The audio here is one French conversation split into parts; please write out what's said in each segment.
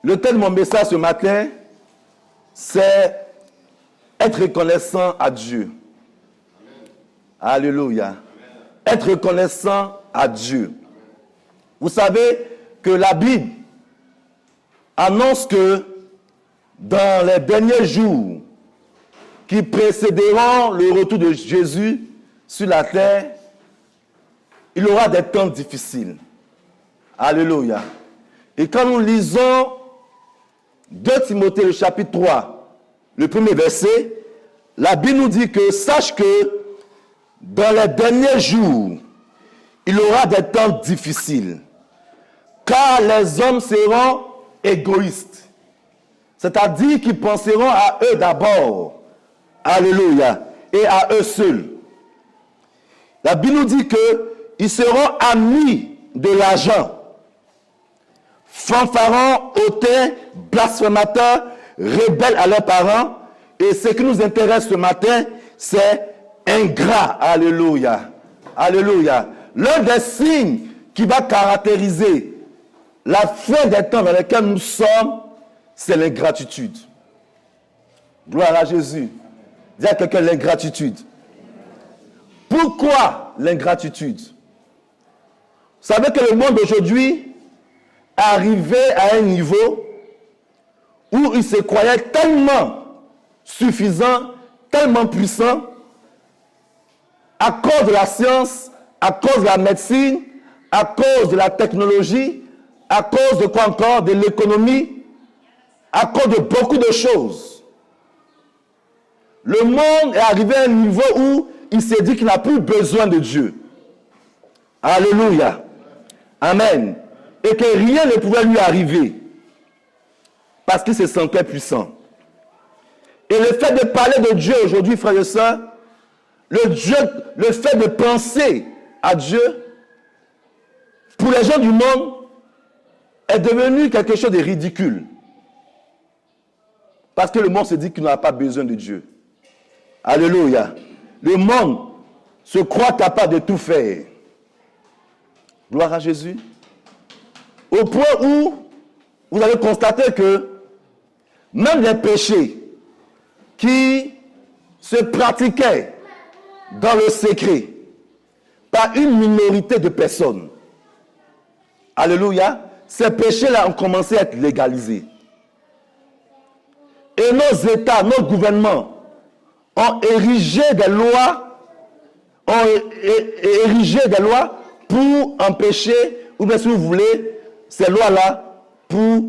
Le thème de mon message ce matin, c'est être reconnaissant à Dieu. Amen. Alléluia. Amen. Être reconnaissant à Dieu. Vous savez que la Bible annonce que dans les derniers jours qui précéderont le retour de Jésus sur la terre, il y aura des temps difficiles. Alléluia. Et quand nous lisons 2 Timothée, le chapitre 3, le premier verset, la Bible nous dit que sache que dans les derniers jours, il y aura des temps difficiles. Car les hommes seront égoïstes. C'est-à-dire qu'ils penseront à eux d'abord. Alléluia. Et à eux seuls. La Bible nous dit qu'ils seront amis de l'argent. Fanfarons, hautains, blasphémateurs, rebelles à leurs parents. Et ce qui nous intéresse ce matin, c'est ingrats. Alléluia. Alléluia. L'un des signes qui va caractériser la fin des temps dans lesquels nous sommes, c'est l'ingratitude. Gloire à Jésus. Dis à quelqu'un l'ingratitude. Pourquoi l'ingratitude? Vous savez que le monde d'aujourd'hui est arrivé à un niveau où il se croyait tellement suffisant, tellement puissant, à cause de la science, à cause de la médecine, à cause de la technologie, à cause de quoi encore? De l'économie, à cause de beaucoup de choses. Le monde est arrivé à un niveau où il s'est dit qu'il n'a plus besoin de Dieu. Alléluia. Amen. Et que rien ne pouvait lui arriver. Parce qu'il se sentait puissant. Et le fait de parler de Dieu aujourd'hui, frères et sœurs, le fait de penser à Dieu, pour les gens du monde, est devenu quelque chose de ridicule. Parce que le monde se dit qu'il n'a pas besoin de Dieu. Alléluia. Le monde se croit capable de tout faire. Gloire à Jésus. Au point où vous allez constater que même les péchés qui se pratiquaient dans le secret par une minorité de personnes, alléluia, ces péchés-là ont commencé à être légalisés. Et nos États, nos gouvernements ont érigé des lois, pour empêcher, ou bien si vous voulez, ces lois-là pour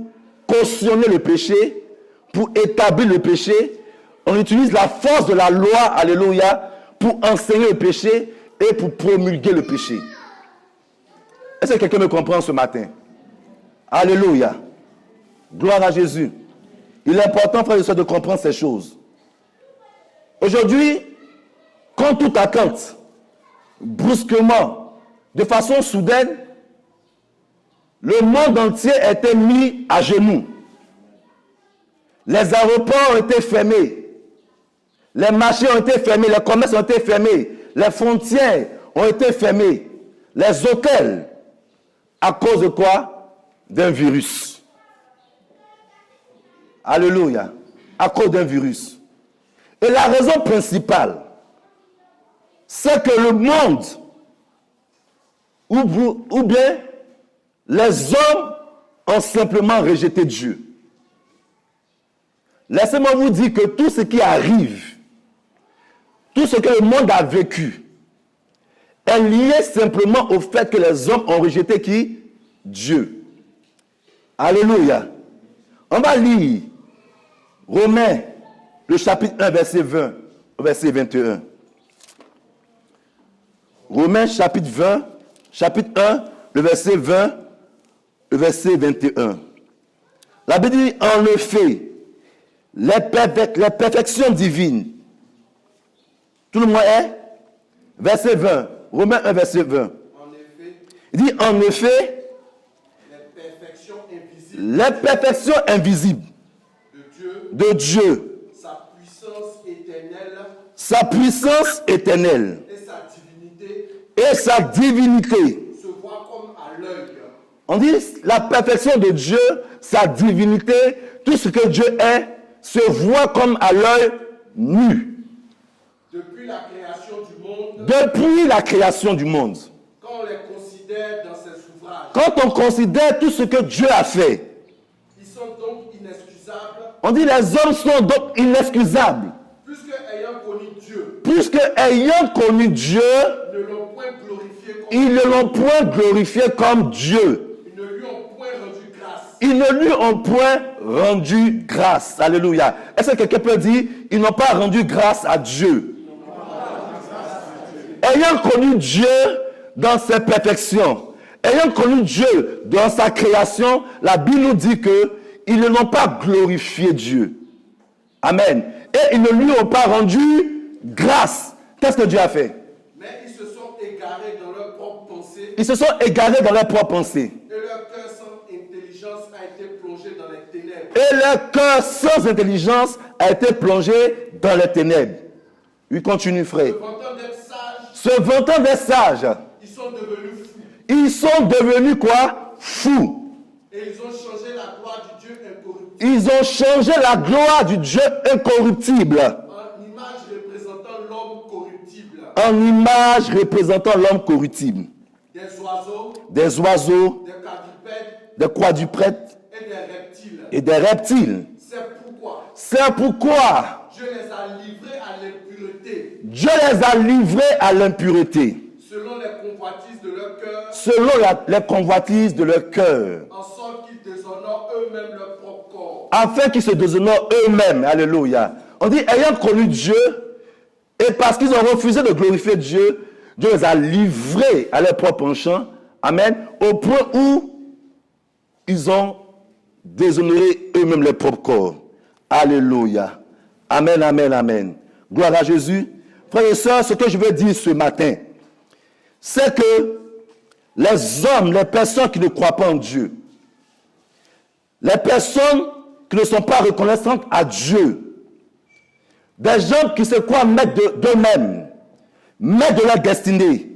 cautionner le péché, pour établir le péché. On utilise la force de la loi, alléluia, pour enseigner le péché et pour promulguer le péché. Est-ce que quelqu'un me comprend ce matin? Alléluia. Gloire à Jésus. Il est important, frères et sœurs, de comprendre ces choses. Aujourd'hui, contre toute attente, brusquement, de façon soudaine, le monde entier a été mis à genoux. Les aéroports ont été fermés. Les marchés ont été fermés. Les commerces ont été fermés. Les frontières ont été fermées. Les hôtels. À cause de quoi? D'un virus. Alléluia. À cause d'un virus. Et la raison principale, c'est que le monde, ou bien les hommes ont simplement rejeté Dieu. Laissez-moi vous dire que tout ce qui arrive, tout ce que le monde a vécu, est lié simplement au fait que les hommes ont rejeté qui? Dieu. Alléluia. On va lire Romains, le chapitre 1, verset 20, verset 21. Romains, chapitre 20, chapitre 1, le verset 20, le verset 21. La Bible dit, en effet, les perfections divines. Tout le monde est? Verset 20. Romains 1, verset 20. En effet, Il dit, en effet, les perfections invisibles de Dieu, sa puissance éternelle et sa divinité se voient On dit la perfection de Dieu, sa divinité, tout ce que Dieu est, se voit comme à l'œil nu. Depuis la création du monde, Depuis la création du monde. quand on les considère dans ses ouvrages, Quand on considère tout ce que Dieu a fait, ils sont donc inexcusables, on dit les hommes sont donc inexcusables. puisque ayant connu Dieu, Puisque ayant connu Dieu, ne l'ont point glorifié comme ils ne l'ont point glorifié comme Dieu. ils ne lui ont point rendu grâce. Ils ne lui ont point rendu grâce. Alléluia. Est-ce que quelqu'un peut dire, ils n'ont pas rendu grâce à Dieu? Ayant connu Dieu dans ses perfections, ayant connu Dieu dans sa création, la Bible nous dit que ils ne l'ont pas glorifié Dieu. Amen. Et ils ne lui ont pas rendu grâce. Qu'est-ce que Dieu a fait? Mais ils se sont égarés dans leurs propres pensées, Ils se sont égarés dans leurs propres pensées. et leur cœur sans intelligence a été plongé dans les ténèbres. Et leur cœur sans intelligence a été plongé dans les ténèbres. Il continue, frère. Se vantant d'être sages, Se vantant des sages, ils sont devenus fous, ils sont devenus quoi? Fous. et ils ont changé la gloire du Dieu incorruptible Ils ont changé la gloire du Dieu incorruptible en image représentant l'homme corruptible, en image représentant l'homme corruptible. des oiseaux, Des oiseaux, des quadrupèdes des quadrupèdes et des reptiles. et des reptiles. C'est pourquoi C'est pourquoi Dieu les a livrés à l'impureté, Dieu les a livrés à l'impureté, selon les convoitises de leur cœur, selon les convoitises de leur cœur, en sorte qu'ils déshonorent eux-mêmes leur propre corps. afin qu'ils se déshonorent eux-mêmes. Alléluia. On dit, ayant connu Dieu, et parce qu'ils ont refusé de glorifier Dieu, Dieu les a livrés à leur propre penchant. Amen. Au point où ils ont déshonoré eux-mêmes leur propre corps. Alléluia. Amen, amen, amen. Gloire à Jésus. Frères et sœurs, ce que je veux dire ce matin, c'est que les hommes, les personnes qui ne croient pas en Dieu, les personnes qui ne sont pas reconnaissantes à Dieu, des gens qui se croient maîtres d'eux-mêmes, maîtres de leur destinée,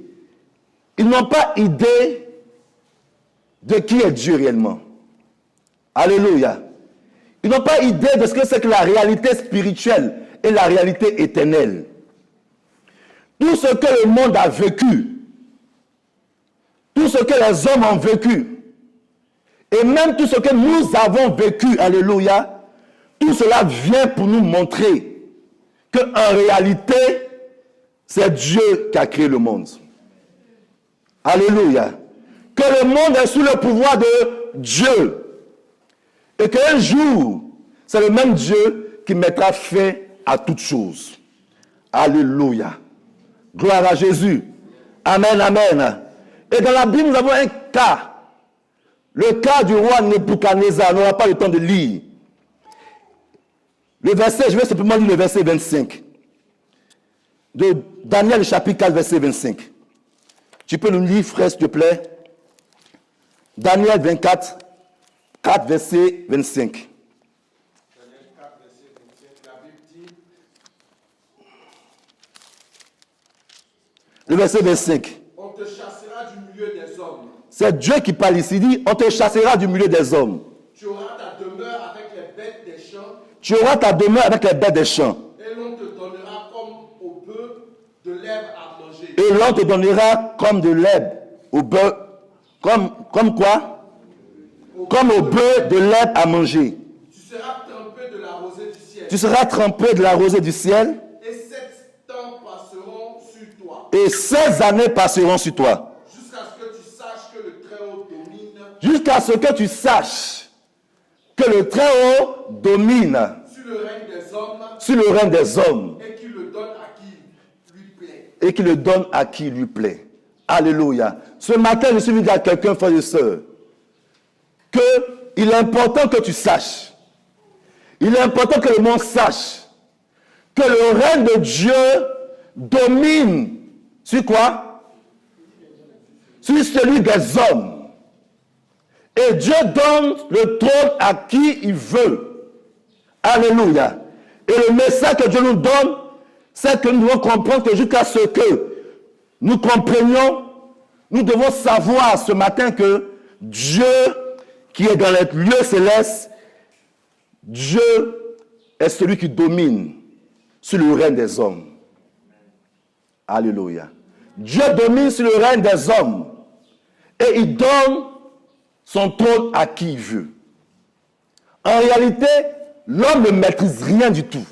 ils n'ont pas idée de qui est Dieu réellement. Alléluia. Ils n'ont pas idée de ce que c'est que la réalité spirituelle et la réalité éternelle. Tout ce que le monde a vécu, tout ce que les hommes ont vécu, et même tout ce que nous avons vécu, alléluia, tout cela vient pour nous montrer qu'en réalité, c'est Dieu qui a créé le monde. Alléluia. Que le monde est sous le pouvoir de Dieu. Et qu'un jour, c'est le même Dieu qui mettra fin à toutes choses. Alléluia. Gloire à Jésus. Amen, amen. Et dans la Bible, nous avons un cas. Le cas du roi Nebuchadnezzar. On n'aura pas le temps de lire. Le verset, je vais simplement lire le verset 25. De Daniel chapitre 4, verset 25. Tu peux nous lire, frère, s'il te plaît. Daniel 24, 4, verset 25. Daniel 4, verset 25, la Bible dit, Le verset 25. on te chassera du milieu des hommes. C'est Dieu qui parle ici. Il dit, on te chassera du milieu des hommes. Tu auras ta demeure avec les bêtes des champs, Tu auras ta demeure avec les bêtes des champs. et l'on te donnera comme au bœuf de l'herbe à manger. Et l'on te donnera comme de l'herbe au bœuf. Comme quoi? Comme au bœuf de l'herbe à manger. Tu seras trempé de la rosée du ciel. Tu seras trempé de la rosée du ciel. Et 7 temps passeront sur toi, Et 16 années passeront sur toi. jusqu'à ce que tu saches que le Très-Haut domine Jusqu'à ce que tu saches que le Très-Haut domine sur le règne des hommes sur le règne des hommes. et qu'il le donne à qui lui plaît. Et qu'il le donne à qui lui plaît. Alléluia. Ce matin, je suis venu dire à quelqu'un, frère et sœur, qu'il est important que tu saches. Il est important que le monde sache que le règne de Dieu domine sur quoi? Sur celui des hommes. Et Dieu donne le trône à qui il veut. Alléluia. Et le message que Dieu nous donne, c'est que nous devons comprendre que jusqu'à ce que nous comprenions, nous devons savoir ce matin que Dieu qui est dans les lieux célestes, Dieu est celui qui domine sur le règne des hommes. Alléluia. Dieu domine sur le règne des hommes et il donne son trône à qui il veut. En réalité, l'homme ne maîtrise rien du tout.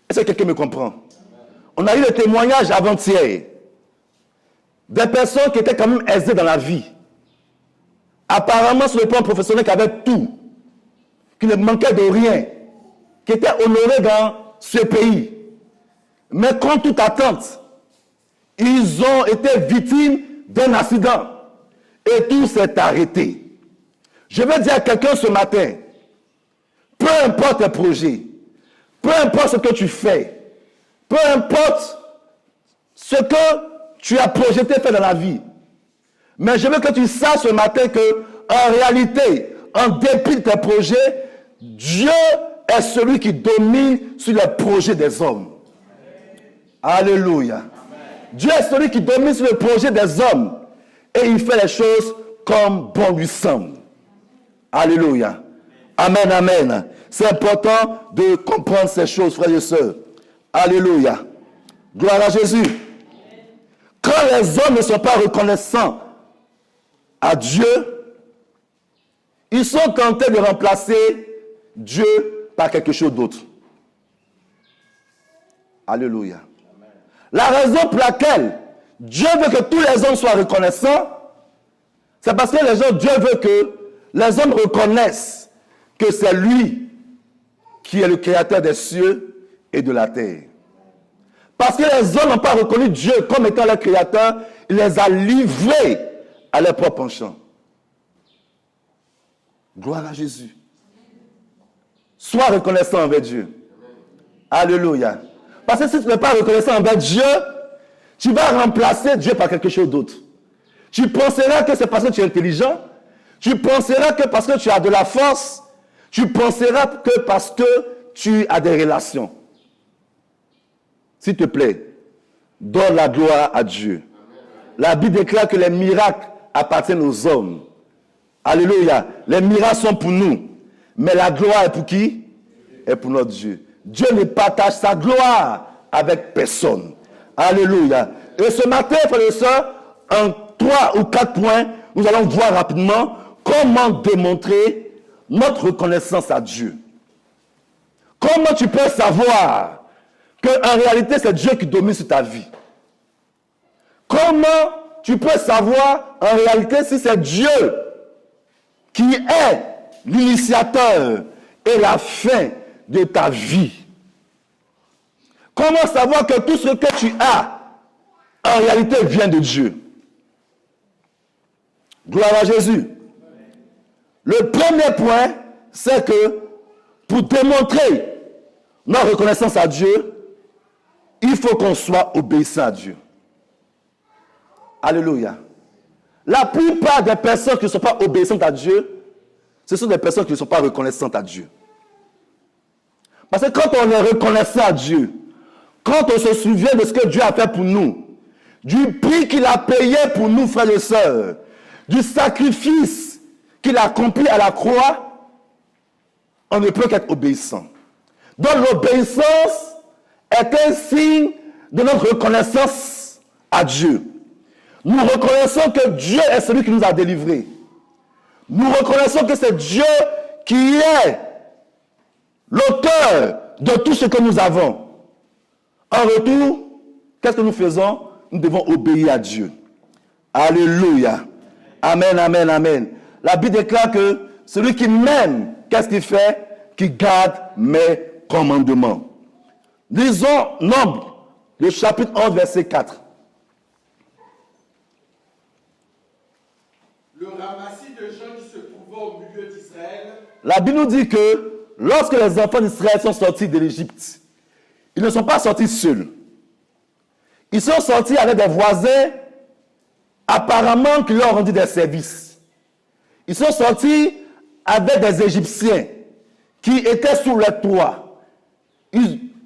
Est-ce que quelqu'un me comprend? On a eu le témoignage avant-hier des personnes qui étaient quand même aisées dans la vie. Apparemment, sur le plan professionnel, qui avaient tout, qui ne manquaient de rien, qui étaient honorés dans ce pays. Mais contre toute attente, ils ont été victimes d'un accident. Et tout s'est arrêté. Je veux dire à quelqu'un ce matin, peu importe tes projets, peu importe ce que tu fais, peu importe ce que tu as projeté faire dans la vie, mais je veux que tu saches ce matin que, en réalité, en dépit de tes projets, Dieu est celui qui domine sur les projets des hommes. Alléluia. Amen. Dieu est celui qui domine sur le projet des hommes et il fait les choses comme bon lui semble. Alléluia. Amen, amen. C'est important de comprendre ces choses, frères et sœurs. Alléluia. Gloire à Jésus. Quand les hommes ne sont pas reconnaissants à Dieu, ils sont tentés de remplacer Dieu par quelque chose d'autre. Alléluia. La raison pour laquelle Dieu veut que tous les hommes soient reconnaissants, c'est parce que Dieu veut que les hommes reconnaissent que c'est lui qui est le créateur des cieux et de la terre. Parce que les hommes n'ont pas reconnu Dieu comme étant leur créateur, il les a livrés à leur propre penchant. Gloire à Jésus. Sois reconnaissant envers Dieu. Alléluia. Parce que si tu n'es pas reconnaissant envers Dieu, tu vas remplacer Dieu par quelque chose d'autre. Tu penseras que c'est parce que tu es intelligent. Tu penseras que parce que tu as de la force. Tu penseras que parce que tu as des relations. S'il te plaît, donne la gloire à Dieu. La Bible déclare que les miracles appartiennent aux hommes. Alléluia. Les miracles sont pour nous. Mais la gloire est pour qui? Est pour notre Dieu. Dieu ne partage sa gloire avec personne. Alléluia. Et ce matin, frères et sœurs, en 3 ou 4 points, nous allons voir rapidement comment démontrer notre reconnaissance à Dieu. Comment tu peux savoir qu'en réalité, c'est Dieu qui domine sur ta vie? Comment tu peux savoir en réalité si c'est Dieu qui est l'initiateur et la fin de ta vie? Comment savoir que tout ce que tu as, en réalité, vient de Dieu? Gloire à Jésus. Le premier point, c'est que pour démontrer notre reconnaissance à Dieu, il faut qu'on soit obéissant à Dieu. Alléluia. La plupart des personnes qui ne sont pas obéissantes à Dieu, ce sont des personnes qui ne sont pas reconnaissantes à Dieu. Parce que quand on est reconnaissant à Dieu, quand on se souvient de ce que Dieu a fait pour nous, du prix qu'il a payé pour nous, frères et sœurs, du sacrifice qu'il a accompli à la croix, on ne peut qu'être obéissant. Donc l'obéissance est un signe de notre reconnaissance à Dieu. Nous reconnaissons que Dieu est celui qui nous a délivrés. Nous reconnaissons que c'est Dieu qui est l'auteur de tout ce que nous avons. En retour, qu'est-ce que nous faisons? Nous devons obéir à Dieu. Alléluia. Amen, amen, amen. La Bible déclare que celui qui m'aime, qu'est-ce qu'il fait? Qui garde mes commandements. Lisons Nombre, le chapitre 11, verset 4. Le ramassis de gens qui se trouvaient au milieu d'Israël. La Bible nous dit que lorsque les enfants d'Israël sont sortis de l'Égypte, ils ne sont pas sortis seuls. Ils sont sortis avec des voisins, apparemment qui leur ont rendu des services. Ils sont sortis avec des Égyptiens qui étaient sous le toit.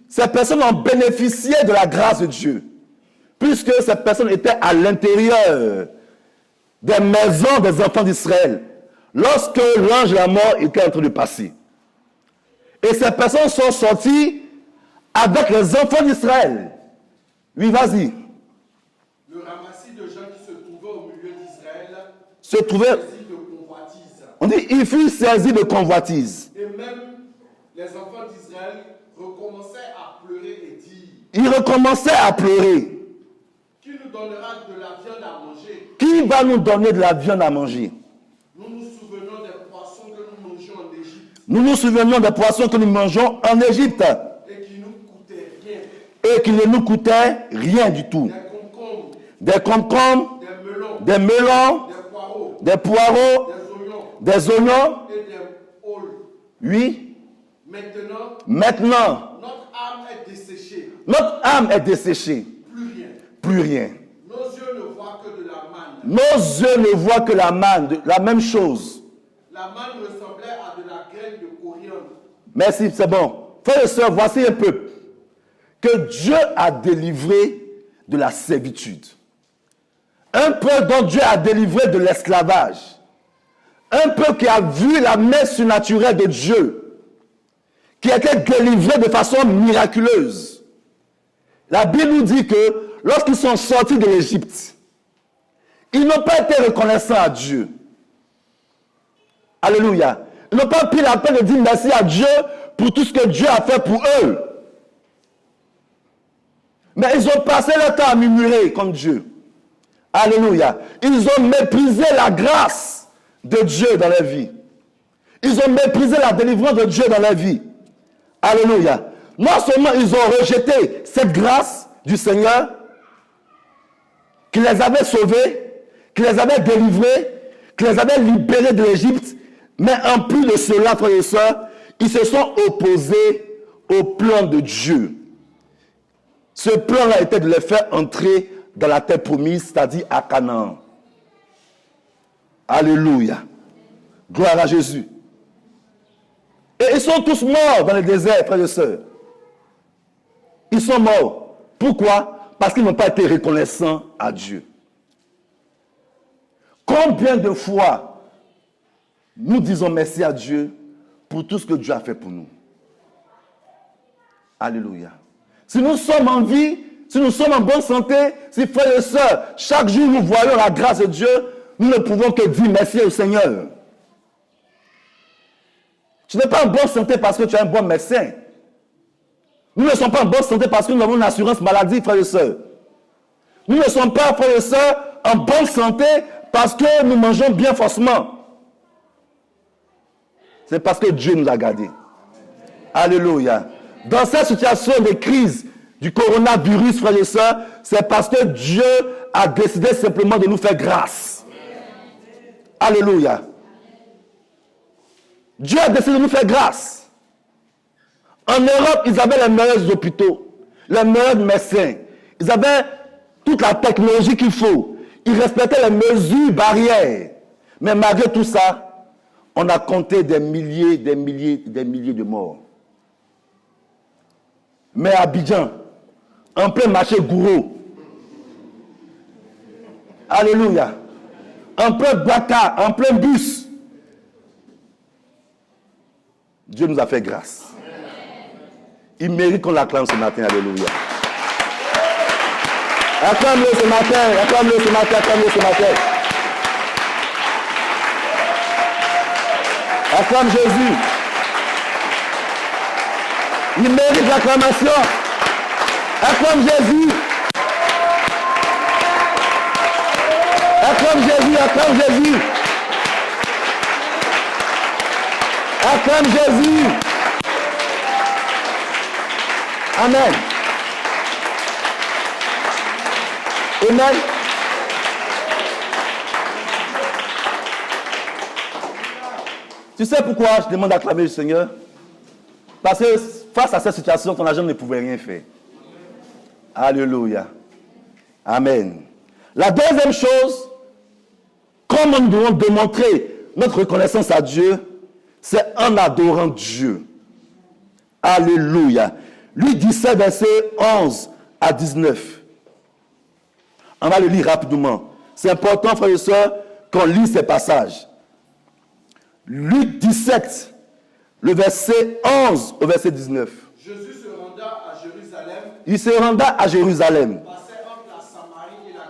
Ces personnes ont bénéficié de la grâce de Dieu, puisque ces personnes étaient à l'intérieur des maisons des enfants d'Israël lorsque l'ange de la mort était en train de passer. Et ces personnes sont sorties avec les enfants d'Israël. Oui, vas-y. Le ramassis de gens qui se trouvaient au milieu d'Israël Se trouvait, saisi de convoitise. on dit, il fut saisi de convoitise. Et même les enfants d'Israël recommençaient à pleurer et dire, Il recommençait à pleurer. qui nous donnera de la viande à manger? Qui va nous donner de la viande à manger? Nous nous souvenons des poissons que nous mangeons en Égypte Nous nous souvenons des poissons que nous mangeons en Égypte et qui nous coûtaient rien. et qui ne nous coûtaient rien du tout. Des concombres, Des concombres, des melons, des melons, des poireaux, des oignons, et des aules. oui. Maintenant, Maintenant, notre âme est desséchée. notre âme est desséchée. Plus rien. Plus rien. Nos yeux ne voient que de la manne. Nos yeux ne voient que la manne, la même chose. La manne ressemblait à de la graine de coriandre. Merci, c'est bon. Frères et sœurs, voici un peuple que Dieu a délivré de la servitude. Un peuple dont Dieu a délivré de l'esclavage. Un peuple qui a vu la main surnaturelle de Dieu, qui a été délivré de façon miraculeuse. La Bible nous dit que lorsqu'ils sont sortis de l'Égypte, ils n'ont pas été reconnaissants à Dieu. Alléluia. Ils n'ont pas pris la peine de dire merci à Dieu pour tout ce que Dieu a fait pour eux. Mais ils ont passé leur temps à murmurer comme Dieu. Alléluia. Ils ont méprisé la grâce de Dieu dans leur vie. Ils ont méprisé la délivrance de Dieu dans leur vie. Alléluia. Non seulement ils ont rejeté cette grâce du Seigneur qui les avait sauvés, qui les avait délivrés, qui les avait libérés de l'Égypte, mais en plus de cela, frères et sœurs, ils se sont opposés au plan de Dieu. Ce plan-là était de les faire entrer dans la terre promise, c'est-à-dire à Canaan. Alléluia. Gloire à Jésus. Et ils sont tous morts dans le désert, frères et sœurs. Ils sont morts. Pourquoi? Parce qu'ils n'ont pas été reconnaissants à Dieu. Combien de fois nous disons merci à Dieu pour tout ce que Dieu a fait pour nous? Alléluia. Si nous sommes en vie, si nous sommes en bonne santé, si frères et sœurs, chaque jour nous voyons la grâce de Dieu, nous ne pouvons que dire merci au Seigneur. Tu n'es pas en bonne santé parce que tu es un bon médecin. Nous ne sommes pas en bonne santé parce que nous avons une assurance maladie, frères et sœurs. Nous ne sommes pas, frères et sœurs, en bonne santé parce que nous mangeons bien forcément. C'est parce que Dieu nous a gardés. Alléluia. Dans cette situation de crise du coronavirus, frères et sœurs, c'est parce que Dieu a décidé simplement de nous faire grâce. Alléluia. Dieu a décidé de nous faire grâce. En Europe, ils avaient les meilleurs hôpitaux, les meilleurs médecins. Ils avaient toute la technologie qu'il faut. Ils respectaient les mesures barrières. Mais malgré tout ça, on a compté des milliers de morts. Mais à Abidjan, en plein marché Gouraud, alléluia, en plein Baka, en plein bus, Dieu nous a fait grâce. Il mérite qu'on l'acclame ce matin, alléluia. Acclame-le ce matin, acclame-le ce matin, acclame-le ce matin. Acclame Jésus. Il mérite l'acclamation. Acclame Jésus. Acclame Jésus, acclame Jésus. Acclame Jésus. Amen. Amen. Tu sais pourquoi je demande d'acclamer le Seigneur? Parce que face à cette situation, ton agent ne pouvait rien faire. Alléluia. Amen. La deuxième chose, comment nous devons démontrer notre reconnaissance à Dieu, c'est en adorant Dieu. Alléluia. Lui dit ça, versets 11 à 19. On va le lire rapidement. C'est important, frères et sœurs, qu'on lit ces passages. Luc 17, le verset 11 au verset 19. Jésus se renda à Jérusalem, Il se renda à Jérusalem. passait entre la Samarie et la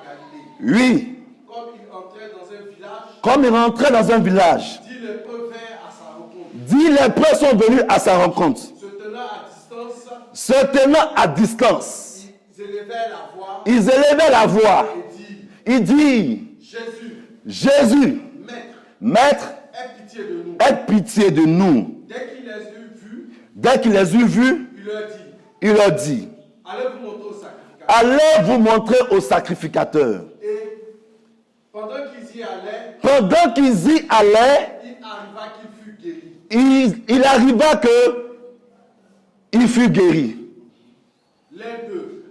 Galilée. Oui, Comme il entrait dans un village, comme il rentrait dans un village, 10 lépreux vinrent à sa rencontre. 10 lépreux sont venus à sa rencontre. Se tenant à distance, Se tenant à distance, ils élevaient la voix ils élevaient la voix. et dirent, Il dit, Jésus, Jésus, Maître, Maître, aie pitié de nous. aie pitié de nous. Dès qu'il les eut vus, Dès qu'il les eut vus, il leur dit, il leur dit, allez vous montrer au sacrificateur. allez vous montrer au sacrificateur. Et pendant qu'ils y allaient, Pendant qu'ils y allaient, il arriva qu'il fut guéri. il arriva que il fut guéri. L'un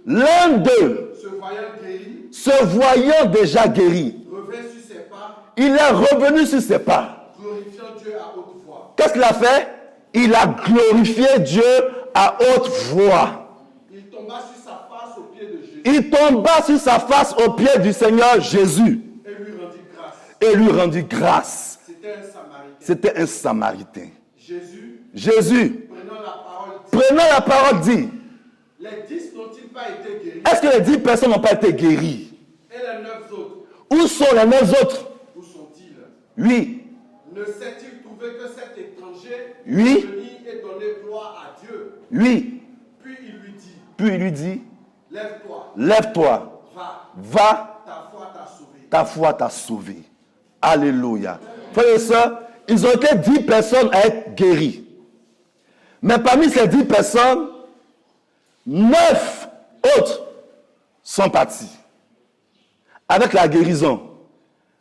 L'un d'eux, d'eux, se voyant guéri, se voyant déjà guéri, revint sur ses pas, il est revenu sur ses pas. glorifiant Dieu à haute voix. Qu'est-ce qu'il a fait? Il a glorifié Dieu à haute voix. Il tomba sur sa face aux pieds de Jésus Il tomba sur sa face aux pieds du Seigneur Jésus et lui rendit grâce. et lui rendit grâce. C'était un Samaritain. C'était un Samaritain. Jésus, Jésus, prenant la parole, dit, prenant la parole, dit, les 10 n'ont-ils pas été guéris? est-ce que les 10 personnes n'ont pas été guéries? Et les 9 autres, Où sont les 9 autres? où sont-ils? Oui, Ne s'est-il trouvé que cet étranger Oui. venu et donné gloire à Dieu? oui. Puis il lui dit, Puis il lui dit, lève-toi, lève-toi, va, va, ta foi t'a sauvé. ta foi t'a sauvé. Alléluia. Frères et sœurs, ils ont été 10 personnes à être guéries. Mais parmi ces 10 personnes, 9 autres sont partis avec la guérison.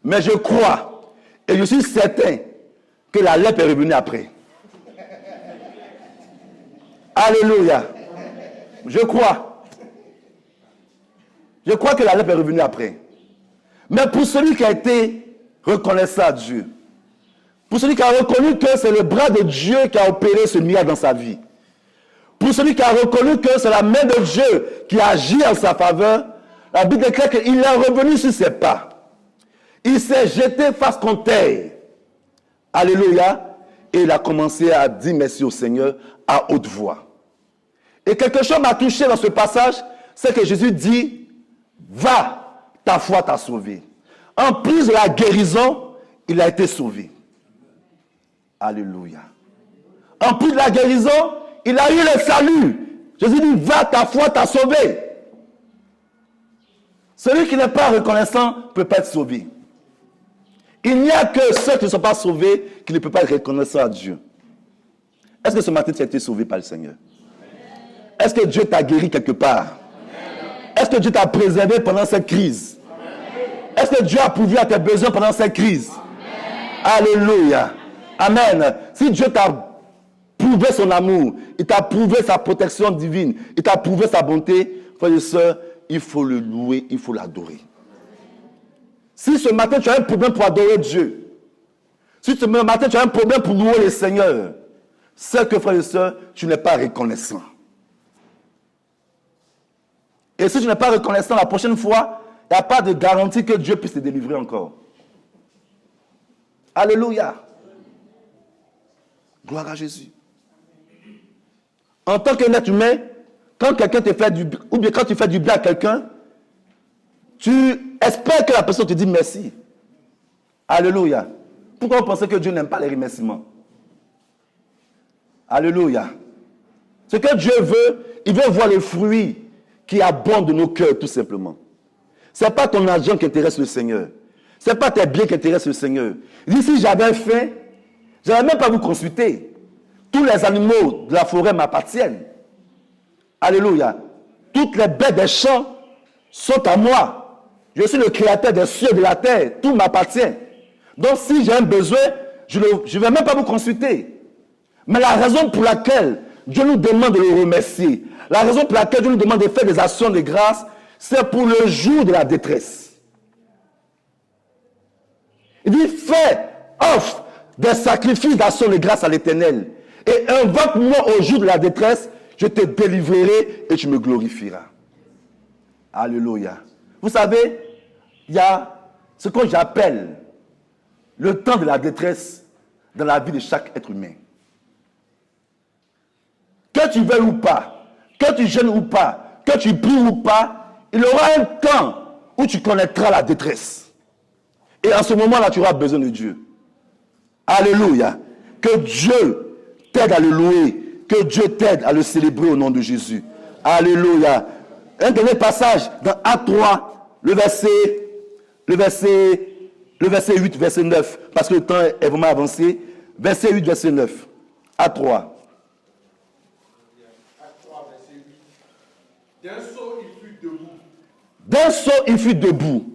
Mais je crois et je suis certain que la lèpre est revenue après. Alléluia. Je crois. Je crois que la lèpre est revenue après. Mais pour celui qui a été reconnaissant à Dieu, pour celui qui a reconnu que c'est le bras de Dieu qui a opéré ce miracle dans sa vie, pour celui qui a reconnu que c'est la main de Dieu qui a agi en sa faveur, la Bible déclare qu'il est revenu sur ses pas. Il s'est jeté face contre terre. Alléluia. Et il a commencé à dire merci au Seigneur à haute voix. Et quelque chose m'a touché dans ce passage, c'est que Jésus dit, va, ta foi t'a sauvé. En plus de la guérison, il a été sauvé. Alléluia. En plus de la guérison, il a eu le salut. Jésus dit, va, ta foi t'a sauvé. Celui qui n'est pas reconnaissant ne peut pas être sauvé. Il n'y a que ceux qui ne sont pas sauvés qui ne peuvent pas être reconnaissants à Dieu. Est-ce que ce matin tu as été sauvé par le Seigneur? Est-ce que Dieu t'a guéri quelque part? Est-ce que Dieu t'a préservé pendant cette crise? Est-ce que Dieu a pourvu à tes besoins pendant cette crise? Alléluia. Amen. Si Dieu t'a prouvé son amour, il t'a prouvé sa protection divine, il t'a prouvé sa bonté, frères et sœurs, il faut le louer, il faut l'adorer. Si ce matin tu as un problème pour adorer Dieu, si ce matin tu as un problème pour louer le Seigneur, c'est que, frères et sœurs, tu n'es pas reconnaissant. Et si tu n'es pas reconnaissant, la prochaine fois, il n'y a pas de garantie que Dieu puisse te délivrer encore. Alléluia. Gloire à Jésus. En tant qu'être humain, quand quelqu'un te fait du bien, ou bien quand tu fais du bien à quelqu'un, tu espères que la personne te dise merci. Alléluia. Pourquoi vous pensez que Dieu n'aime pas les remerciements? Alléluia. Ce que Dieu veut, il veut voir le fruit qui abonde de nos cœurs, tout simplement. Ce n'est pas ton argent qui intéresse le Seigneur. Ce n'est pas tes biens qui intéressent le Seigneur. Il dit, si j'avais faim, je n'allais même pas vous consulter. Tous les animaux de la forêt m'appartiennent. Alléluia. Toutes les bêtes des champs sont à moi. Je suis le créateur des cieux et de la terre. Tout m'appartient. Donc si j'ai un besoin, je ne vais même pas vous consulter. Mais la raison pour laquelle Dieu nous demande de le remercier, la raison pour laquelle Dieu nous demande de faire des actions de grâce, c'est pour le jour de la détresse. Il dit, fais, offre des sacrifices d'actions de grâce à l'Éternel. Et invoque-moi au jour de la détresse, je te délivrerai et tu me glorifieras. Alléluia. Vous savez, il y a ce que j'appelle le temps de la détresse dans la vie de chaque être humain. Que tu veuilles ou pas, que tu jeûnes ou pas, que tu pries ou pas, il y aura un temps où tu connaîtras la détresse. Et en ce moment-là, tu auras besoin de Dieu. Alléluia. Que Dieu t'aide à le louer. Que Dieu t'aide à le célébrer au nom de Jésus. Alléluia. Un dernier passage dans Acte 3, le verset 8, verset 9. Parce que le temps est vraiment avancé. Verset 8, verset 9. Acte 3. Acte 3, verset 8. D'un saut, il fut debout. D'un saut, il fut debout.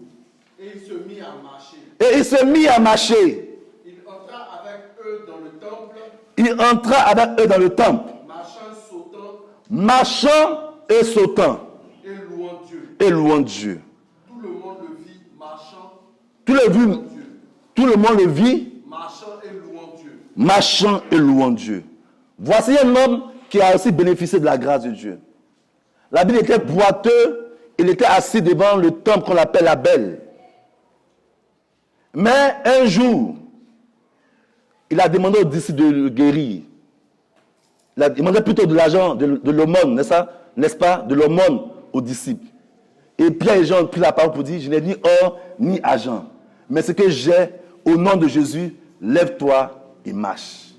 Et il se mit à marcher. Et il se mit à marcher. Il entra avec eux dans le temple. Il entra avec eux dans le temple. Marchant et sautant. Et louant Dieu. Et louant Dieu. Tout le monde le vit marchant. Tout le monde le vit. Marchant et louant Dieu. Marchant et louant Dieu. Voici un homme qui a aussi bénéficié de la grâce de Dieu. La Bible était boiteux. Il était assis devant le temple qu'on appelle la Belle. Mais un jour, il a demandé aux disciples de le guérir. Il a demandé plutôt de l'argent, de l'aumône, n'est-ce pas? De l'aumône aux disciples. Et Pierre et Jean ont pris la parole pour dire, je n'ai ni or ni argent. Mais ce que j'ai, au nom de Jésus, lève-toi et marche.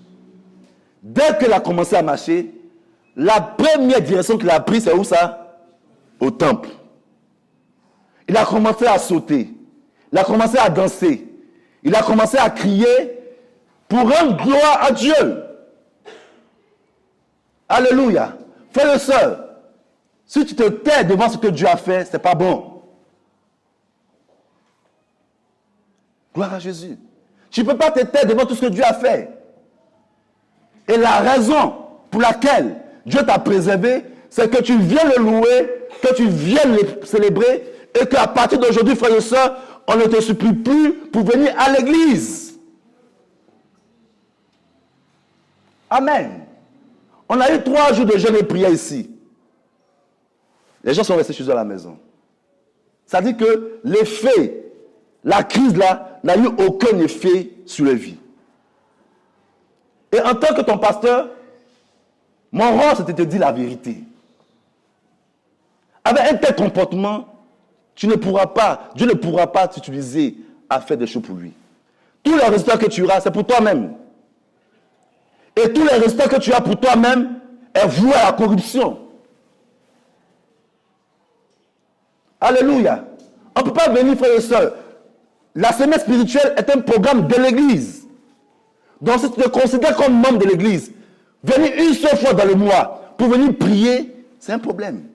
Dès qu'il a commencé à marcher, la première direction qu'il a prise, c'est où ça? Au temple. Il a commencé à sauter. Il a commencé à danser. Il a commencé à crier pour rendre gloire à Dieu. Alléluia. Frère et sœur, si tu te tais devant ce que Dieu a fait, ce n'est pas bon. Gloire à Jésus. Tu ne peux pas te taire devant tout ce que Dieu a fait. Et la raison pour laquelle Dieu t'a préservé, c'est que tu viens le louer, que tu viens le célébrer, et qu'à partir d'aujourd'hui, frères et sœurs, on ne te supplie plus pour venir à l'église. Amen. On a eu 3 jours de jeûne et prière ici. Les gens sont restés chez eux à la maison. Ça dit que l'effet, la crise là, n'a eu aucun effet sur les vies. Et en tant que ton pasteur, mon rôle, c'était de te dire la vérité. Avec un tel comportement, Dieu ne pourra pas t'utiliser à faire des choses pour lui. Tous les résultats que tu auras, c'est pour toi-même. Et tous les résultats que tu as pour toi-même est voué à la corruption. Alléluia. On ne peut pas venir, frères et sœurs. La semaine spirituelle est un programme de l'église. Donc si tu te considères comme membre de l'église, venir une seule fois dans le mois pour venir prier, c'est un problème.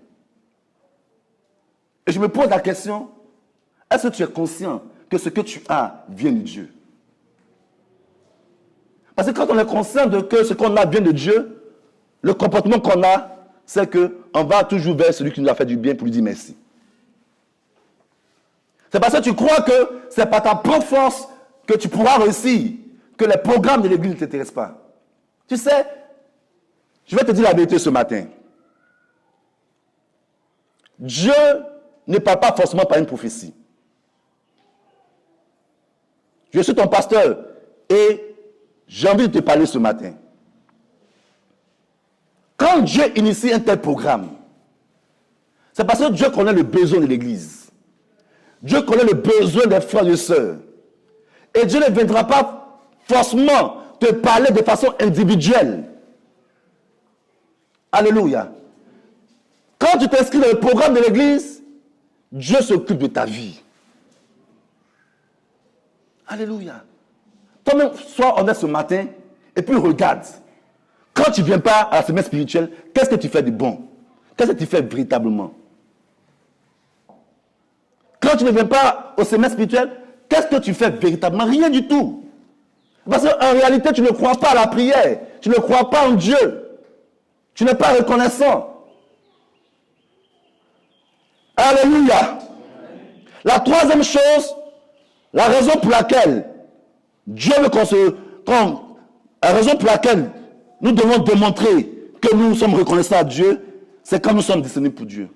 Et je me pose la question, est-ce que tu es conscient que ce que tu as vient de Dieu? Parce que quand on est conscient de que ce qu'on a vient de Dieu, le comportement qu'on a, c'est qu'on va toujours vers celui qui nous a fait du bien pour lui dire merci. C'est parce que tu crois que c'est par ta propre force que tu pourras réussir, que les programmes de l'église ne t'intéressent pas. Tu sais, je vais te dire la vérité ce matin. Dieu ne parle pas forcément par une prophétie. Je suis ton pasteur et j'ai envie de te parler ce matin. Quand Dieu initie un tel programme, c'est parce que Dieu connaît le besoin de l'église. Dieu connaît le besoin des frères et sœurs. Et Dieu ne viendra pas forcément te parler de façon individuelle. Alléluia. Quand tu t'inscris dans le programme de l'église, Dieu s'occupe de ta vie. Alléluia. Toi-même, sois honnête ce matin et puis regarde. Quand tu ne viens pas à la semaine spirituelle, qu'est-ce que tu fais de bon? Qu'est-ce que tu fais véritablement? Quand tu ne viens pas aux semaines spirituelles, qu'est-ce que tu fais véritablement? Rien du tout. Parce qu'en réalité, tu ne crois pas à la prière. Tu ne crois pas en Dieu. Tu n'es pas reconnaissant. Alléluia. La troisième chose, la raison pour laquelle Dieu veut la raison pour laquelle nous devons démontrer que nous sommes reconnaissants à Dieu, c'est quand nous sommes disponibles pour Dieu.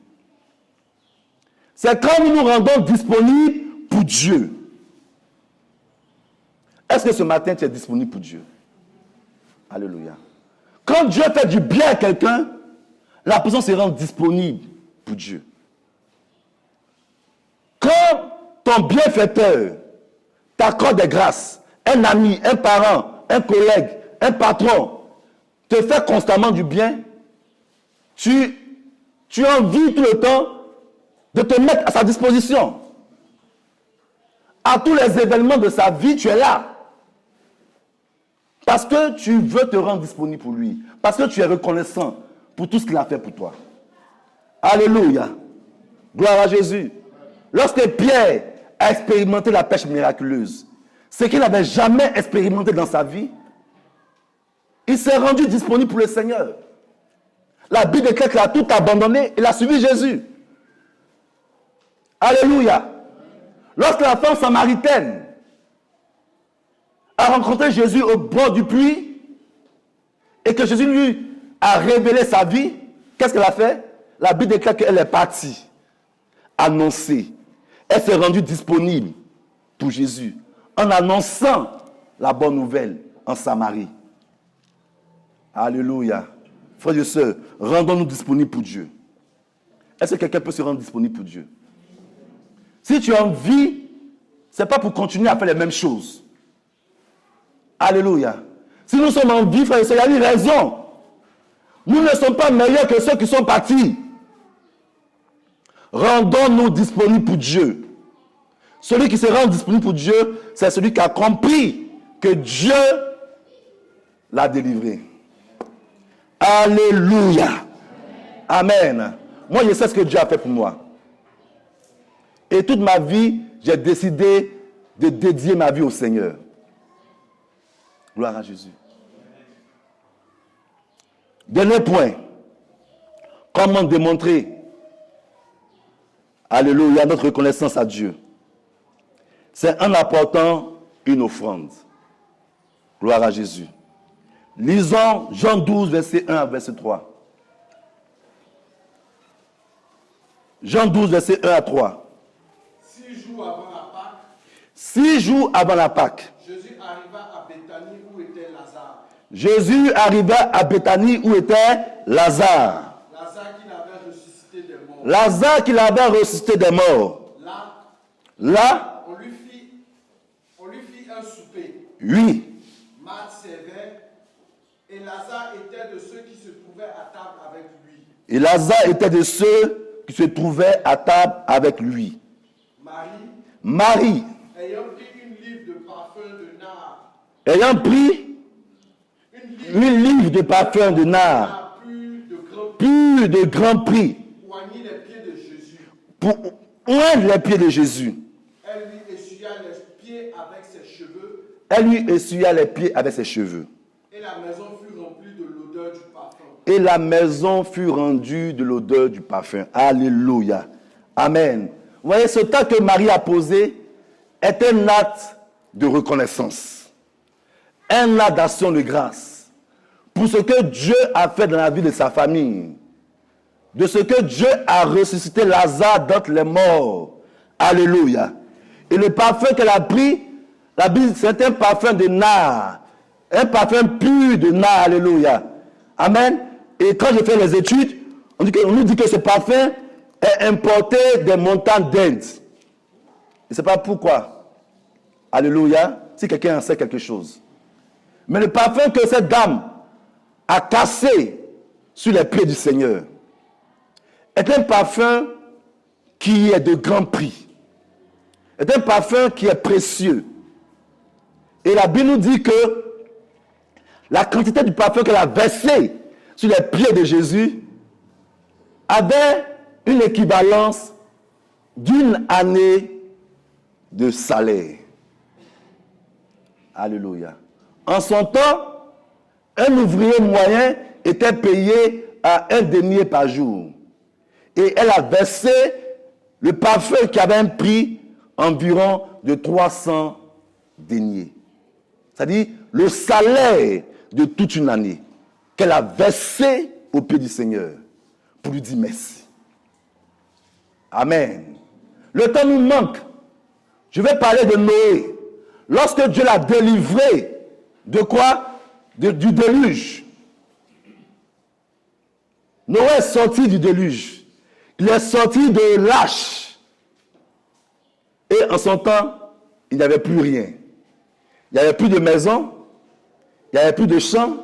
C'est quand nous nous rendons disponibles pour Dieu. Est-ce que ce matin, tu es disponible pour Dieu? Alléluia. Quand Dieu fait du bien à quelqu'un, la personne se rend disponible pour Dieu. Quand ton bienfaiteur t'accorde des grâces, un ami, un parent, un collègue, un patron, te fait constamment du bien, tu as envie tout le temps de te mettre à sa disposition. À tous les événements de sa vie, tu es là. Parce que tu veux te rendre disponible pour lui. Parce que tu es reconnaissant pour tout ce qu'il a fait pour toi. Alléluia. Gloire à Jésus. Lorsque Pierre a expérimenté la pêche miraculeuse, ce qu'il n'avait jamais expérimenté dans sa vie, il s'est rendu disponible pour le Seigneur. La Bible déclare qu'il a tout abandonné, il a suivi Jésus. Alléluia. Lorsque la femme samaritaine a rencontré Jésus au bord du puits et que Jésus lui a révélé sa vie, qu'est-ce qu'elle a fait? La Bible déclare qu'elle est partie annoncer. Elle s'est rendue disponible pour Jésus en annonçant la bonne nouvelle en Samarie. Alléluia. Frères et sœurs, rendons-nous disponibles pour Dieu. Est-ce que quelqu'un peut se rendre disponible pour Dieu? Si tu as envie, ce n'est pas pour continuer à faire les mêmes choses. Alléluia. Si nous sommes en vie, frères et sœurs, il y a une raison. Nous ne sommes pas meilleurs que ceux qui sont partis. Rendons-nous disponibles pour Dieu. Celui qui se rend disponible pour Dieu, c'est celui qui a compris que Dieu l'a délivré. Alléluia. Amen. Moi, je sais ce que Dieu a fait pour moi. Et toute ma vie, j'ai décidé de dédier ma vie au Seigneur. Gloire à Jésus. Dernier point. Comment démontrer, alléluia, notre reconnaissance à Dieu? C'est en apportant une offrande. Gloire à Jésus. Lisons Jean 12, verset 1 à verset 3. Jean 12, verset 1 à 3. 6 jours avant la Pâque, 6 jours avant la Pâque, Jésus arriva à Béthanie où était Lazare. Jésus arriva à Béthanie où était Lazare. Lazare qui l'avait ressuscité des morts. Lazare qui l'avait ressuscité des morts. Là, on lui fit un souper. oui. Marthe servait et Lazare était de ceux qui se trouvaient à table avec lui. Et Lazare était de ceux qui se trouvaient à table avec lui. Marie, ayant pris une livre de parfum de nard, ayant pris une livre de parfum de nard, plus de grand prix, oignit les pieds de Jésus. pour oindre les pieds de Jésus. Elle lui essuya les pieds avec ses cheveux. Elle lui essuya les pieds avec ses cheveux. Et la maison fut remplie de l'odeur du parfum. Et la maison fut rendue de l'odeur du parfum. Alléluia. Amen. Vous voyez, ce temps que Marie a posé est un acte de reconnaissance. Un acte d'action de grâce. Pour ce que Dieu a fait dans la vie de sa famille. De ce que Dieu a ressuscité Lazare d'entre les morts. Alléluia. Et le parfum qu'elle a pris, la Bible, c'est un parfum de nard. Un parfum pur de nard. Alléluia. Amen. Et quand je fais les études, on nous dit que ce parfum est importé des montagnes d'Inde. Je ne sais pas pourquoi. Alléluia. Si quelqu'un en sait quelque chose. Mais le parfum que cette dame a cassé sur les pieds du Seigneur est un parfum qui est de grand prix. Est un parfum qui est précieux. Et la Bible nous dit que la quantité du parfum qu'elle a versé sur les pieds de Jésus avait une équivalence d'une année de salaire. Alléluia. En son temps, un ouvrier moyen était payé à 1 denier par jour. Et elle a versé le parfum qui avait un prix environ de 300 deniers. C'est-à-dire le salaire de toute une année qu'elle a versé au pied du Seigneur pour lui dire merci. Amen. Le temps nous manque. Je vais parler de Noé. lorsque Dieu l'a délivré, de quoi? Du déluge. Noé est sorti du déluge. Il est sorti de l'arche. Et en son temps, il n'y avait plus rien. Il n'y avait plus de maison. Il n'y avait plus de champ.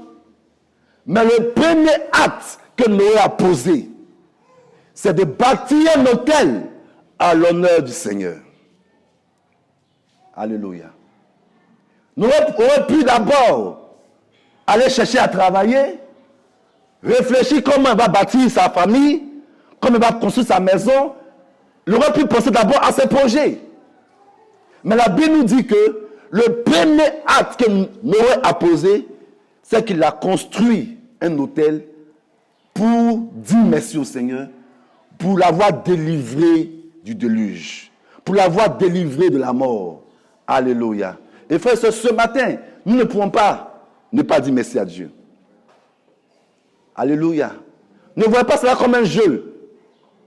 Mais le premier acte que Noé a posé, c'est de bâtir un autel à l'honneur du Seigneur. Alléluia. Noé aurait pu d'abord aller chercher à travailler, réfléchir comment il va bâtir sa famille, comment il va construire sa maison. Il aurait pu penser d'abord à ses projets. Mais la Bible nous dit que le premier acte que Noé a posé, c'est qu'il a construit un autel pour dire merci au Seigneur, pour l'avoir délivré du déluge, pour l'avoir délivré de la mort. Alléluia. Et frères, ce matin, nous ne pouvons pas ne pas dire merci à Dieu. Alléluia. Ne voyez pas cela comme un jeu.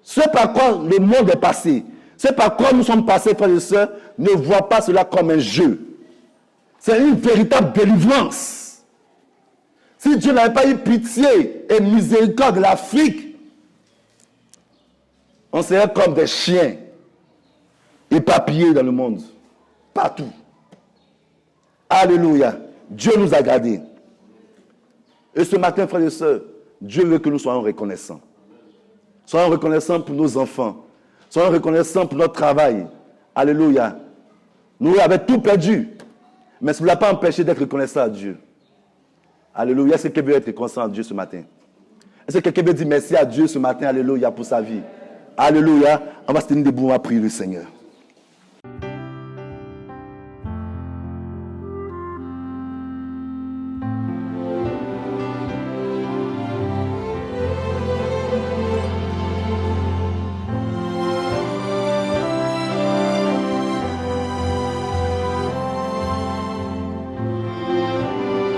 Ce par quoi le monde est passé, ce par quoi nous sommes passés, frères et sœurs, ne voyez pas cela comme un jeu. C'est une véritable délivrance. Si Dieu n'avait pas eu pitié et miséricorde de l'Afrique, on serait comme des chiens éparpillés dans le monde. Partout. Alléluia. Dieu nous a gardés. Et ce matin, frères et sœurs, Dieu veut que nous soyons reconnaissants. Soyons reconnaissants pour nos enfants. Soyons reconnaissants pour notre travail. Alléluia. Nous avons tout perdu. Mais ça ne l'a pas empêché d'être reconnaissant à Dieu. Alléluia. Est-ce que quelqu'un veut être reconnaissant à Dieu ce matin? Est-ce que quelqu'un veut dire merci à Dieu ce matin? Alléluia pour sa vie. Alléluia. On va se tenir debout, on va prier le Seigneur.